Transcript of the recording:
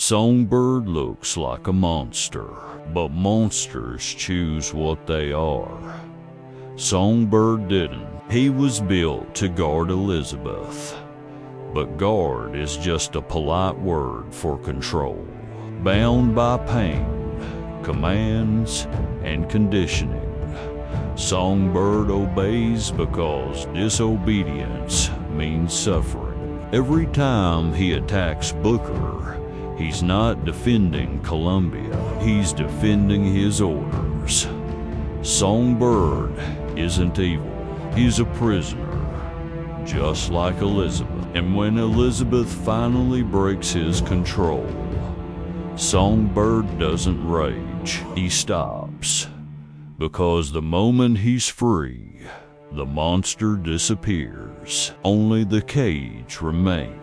Songbird looks like a monster, but monsters choose what they are. Songbird didn't. He was built to guard Elizabeth. But guard is just a polite word for control. Bound by pain, commands, and conditioning, Songbird obeys because disobedience means suffering. Every time he attacks Booker, he's not defending Columbia, he's defending his orders. Songbird isn't evil, he's a prisoner, just like Elizabeth. And when Elizabeth finally breaks his control, Songbird doesn't rage, he stops. Because the moment he's free, the monster disappears. Only the cage remains.